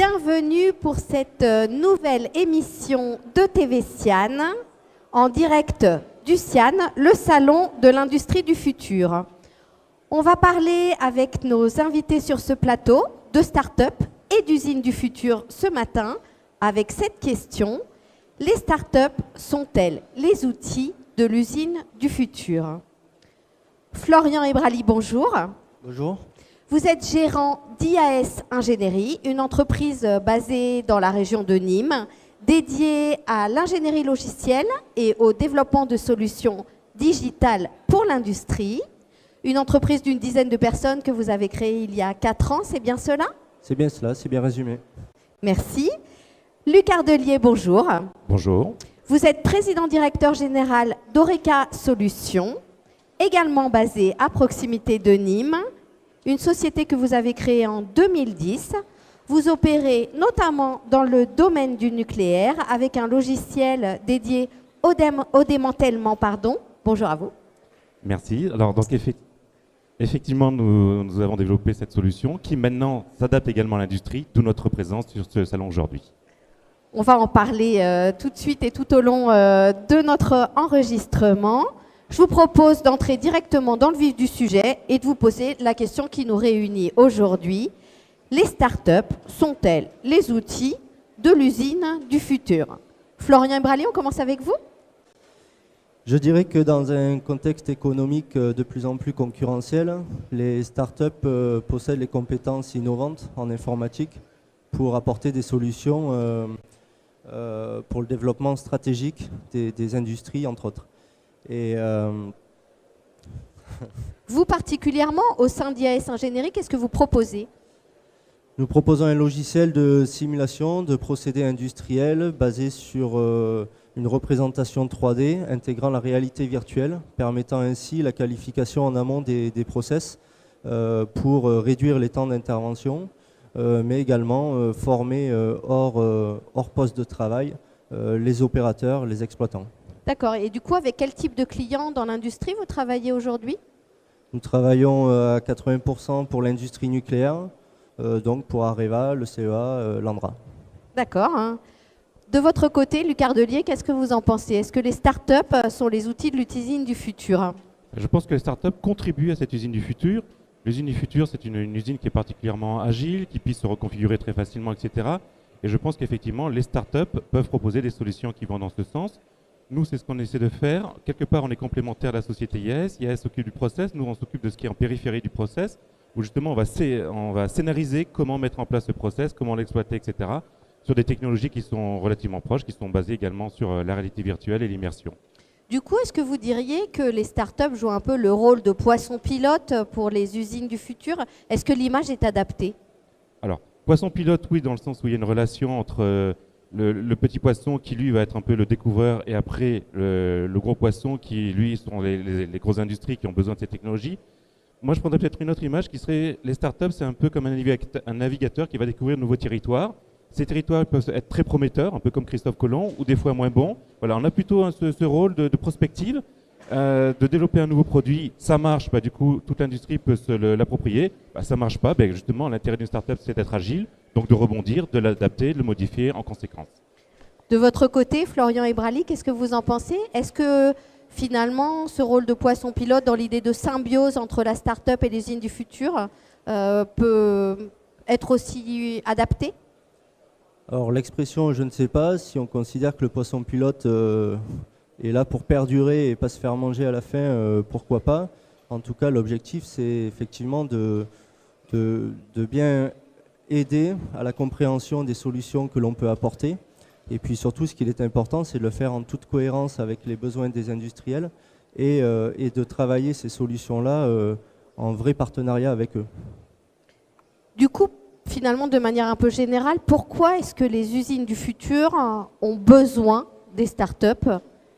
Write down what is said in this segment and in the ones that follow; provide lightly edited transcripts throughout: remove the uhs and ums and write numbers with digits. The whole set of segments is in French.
Bienvenue pour cette nouvelle émission de TV Sian, en direct du Sian, le salon de l'industrie du futur. On va parler avec nos invités sur ce plateau de start-up et d'usines du futur ce matin avec cette question: les start-up sont-elles les outils de l'usine du futur? Florian Ebrali, bonjour. Bonjour. Vous êtes gérant d'IAS Ingénierie, une entreprise basée dans la région de Nîmes, dédiée à l'ingénierie logicielle et au développement de solutions digitales pour l'industrie. Une entreprise d'une dizaine de personnes que vous avez créée il y a 4 ans, c'est bien cela? C'est bien cela, c'est bien résumé. Merci. Luc Ardelier, bonjour. Bonjour. Vous êtes président-directeur général d'Oreca Solutions, également basé à proximité de Nîmes, une société que vous avez créée en 2010. Vous opérez notamment dans le domaine du nucléaire avec un logiciel dédié au démantèlement. Bonjour à vous. Merci. Alors, donc, effectivement, nous avons développé cette solution qui maintenant s'adapte également à l'industrie, d'où notre présence sur ce salon aujourd'hui. On va en parler tout de suite et tout au long de notre enregistrement. Je vous propose d'entrer directement dans le vif du sujet et de vous poser la question qui nous réunit aujourd'hui. Les startups sont-elles les outils de l'usine du futur? Florian Ebrali, on commence avec vous. Je dirais que dans un contexte économique de plus en plus concurrentiel, les startups possèdent les compétences innovantes en informatique pour apporter des solutions pour le développement stratégique des industries, entre autres. Et vous particulièrement, au sein d'IAS Ingénierie, qu'est-ce que vous proposez? Nous proposons un logiciel de simulation de procédés industriels basé sur une représentation 3D intégrant la réalité virtuelle, permettant ainsi la qualification en amont des process pour réduire les temps d'intervention, mais également former hors poste de travail les opérateurs, les exploitants. D'accord. Et du coup, avec quel type de clients dans l'industrie vous travaillez aujourd'hui? Nous travaillons à 80% pour l'industrie nucléaire, donc pour Areva, le CEA, l'Andra. D'accord. Hein. De votre côté, Luc Ardelier, qu'est-ce que vous en pensez? Est-ce que les startups sont les outils de l'usine du futur? Je pense que les startups contribuent à cette usine du futur. L'usine du futur, c'est une usine qui est particulièrement agile, qui puisse se reconfigurer très facilement, etc. Et je pense qu'effectivement, les startups peuvent proposer des solutions qui vont dans ce sens. Nous, c'est ce qu'on essaie de faire. Quelque part, on est complémentaire de la société IAS. IAS s'occupe du process. Nous, on s'occupe de ce qui est en périphérie du process, où justement, on va scénariser comment mettre en place ce process, comment l'exploiter, etc., sur des technologies qui sont relativement proches, qui sont basées également sur la réalité virtuelle et l'immersion. Du coup, est-ce que vous diriez que les startups jouent un peu le rôle de poisson pilote pour les usines du futur? Est-ce que l'image est adaptée? Alors, poisson pilote, oui, dans le sens où il y a une relation entre le petit poisson qui, lui, va être un peu le découvreur, et après le gros poisson qui, lui, sont les grosses industries qui ont besoin de ces technologies. Moi, je prendrais peut-être une autre image qui serait les startups, c'est un peu comme un navigateur qui va découvrir de nouveaux territoires. Ces territoires peuvent être très prometteurs, un peu comme Christophe Colomb, ou des fois moins bons. Voilà, on a plutôt ce rôle de prospective, de développer un nouveau produit. Ça marche, du coup, toute l'industrie peut se l'approprier. Ça marche pas, justement, l'intérêt d'une startup, c'est d'être agile, donc de rebondir, de l'adapter, de le modifier en conséquence. De votre côté, Florian Ebrali, qu'est-ce que vous en pensez? Est-ce que finalement, ce rôle de poisson pilote dans l'idée de symbiose entre la start-up et les usines du futur peut être aussi adapté? Alors l'expression « je ne sais pas », si on considère que le poisson pilote est là pour perdurer et pas se faire manger à la fin, pourquoi pas. En tout cas, l'objectif, c'est effectivement de bien aider à la compréhension des solutions que l'on peut apporter. Et puis surtout, ce qu'il est important, c'est de le faire en toute cohérence avec les besoins des industriels et de travailler ces solutions-là en vrai partenariat avec eux. Du coup, finalement, de manière un peu générale, pourquoi est-ce que les usines du futur ont besoin des startups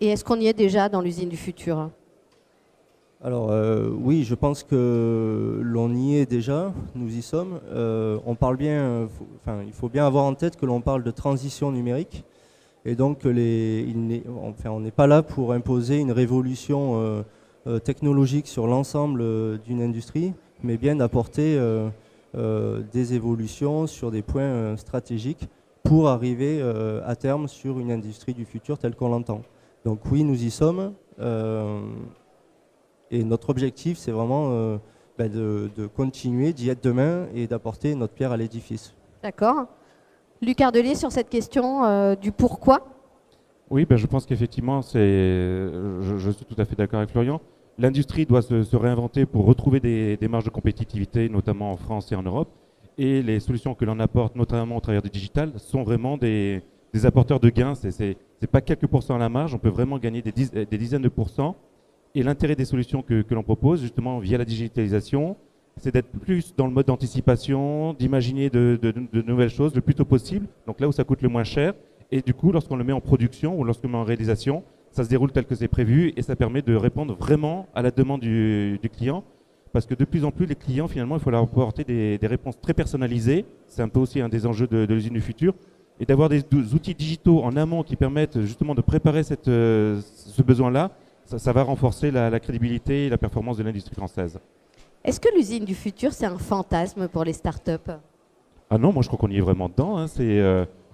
et est-ce qu'on y est déjà dans l'usine du futur? Alors oui, je pense que l'on y est déjà, nous y sommes. On parle bien, il faut bien avoir en tête que l'on parle de transition numérique et donc on n'est pas là pour imposer une révolution technologique sur l'ensemble d'une industrie, mais bien d'apporter des évolutions sur des points stratégiques pour arriver à terme sur une industrie du futur telle qu'on l'entend. Donc oui, nous y sommes. Et notre objectif, c'est vraiment de continuer, d'y être demain et d'apporter notre pierre à l'édifice. D'accord. Luc Ardelier, sur cette question du pourquoi. Oui, je pense qu'effectivement, je suis tout à fait d'accord avec Florian. L'industrie doit se réinventer pour retrouver des marges de compétitivité, notamment en France et en Europe. Et les solutions que l'on apporte, notamment au travers du digital, sont vraiment des apporteurs de gains. C'est pas quelques pourcents à la marge, on peut vraiment gagner des dizaines de pourcents. Et l'intérêt des solutions que l'on propose, justement, via la digitalisation, c'est d'être plus dans le mode d'anticipation, d'imaginer de nouvelles choses le plus tôt possible, donc là où ça coûte le moins cher. Et du coup, lorsqu'on le met en production ou lorsqu'on le met en réalisation, ça se déroule tel que c'est prévu et ça permet de répondre vraiment à la demande du client. Parce que de plus en plus, les clients, finalement, il faut leur apporter des réponses très personnalisées. C'est un peu aussi un des enjeux de l'usine du futur. Et d'avoir des outils digitaux en amont qui permettent justement de préparer ce besoin-là, ça va renforcer la crédibilité et la performance de l'industrie française. Est-ce que l'usine du futur, c'est un fantasme pour les startups? Ah non, moi je crois qu'on y est vraiment dedans. Hein.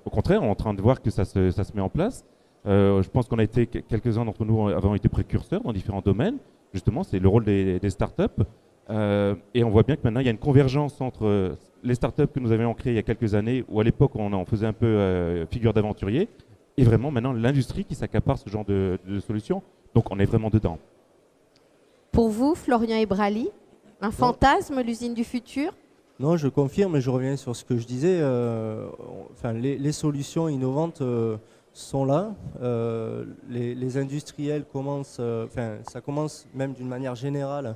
Au contraire, on est en train de voir que ça se met en place. Je pense qu'on a été, quelques-uns d'entre nous avons été précurseurs dans différents domaines. Justement, c'est le rôle des startups. Et on voit bien que maintenant, il y a une convergence entre les startups que nous avions créées il y a quelques années, où à l'époque, on faisait un peu figure d'aventurier, et vraiment maintenant l'industrie qui s'accapare ce genre de solutions. Donc on est vraiment dedans. Pour vous, Florian Ebrali, un fantasme, l'usine du futur? Non, je confirme et je reviens sur ce que je disais. Les solutions innovantes sont là. Les industriels commencent, ça commence même d'une manière générale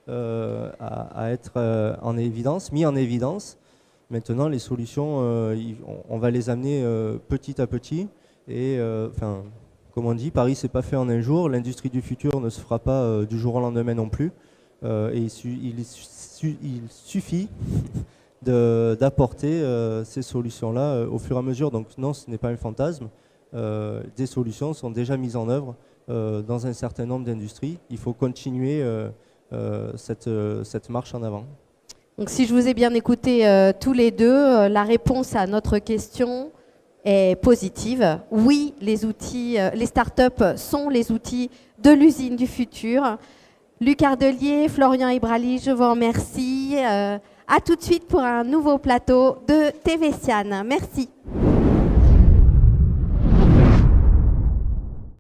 à être mis en évidence. Maintenant, les solutions, on va les amener petit à petit. Et comme on dit, Paris s'est pas fait en un jour. L'industrie du futur ne se fera pas du jour au lendemain non plus. Et il suffit d'apporter ces solutions-là au fur et à mesure. Donc non, ce n'est pas un fantasme. Des solutions sont déjà mises en œuvre dans un certain nombre d'industries. Il faut continuer cette marche en avant. Donc si je vous ai bien écouté tous les deux, la réponse à notre question est positive. Oui, les startups sont les outils de l'usine du futur. Luc Ardelier, Florian Ebrali, je vous remercie. À tout de suite pour un nouveau plateau de TV Sian. Merci.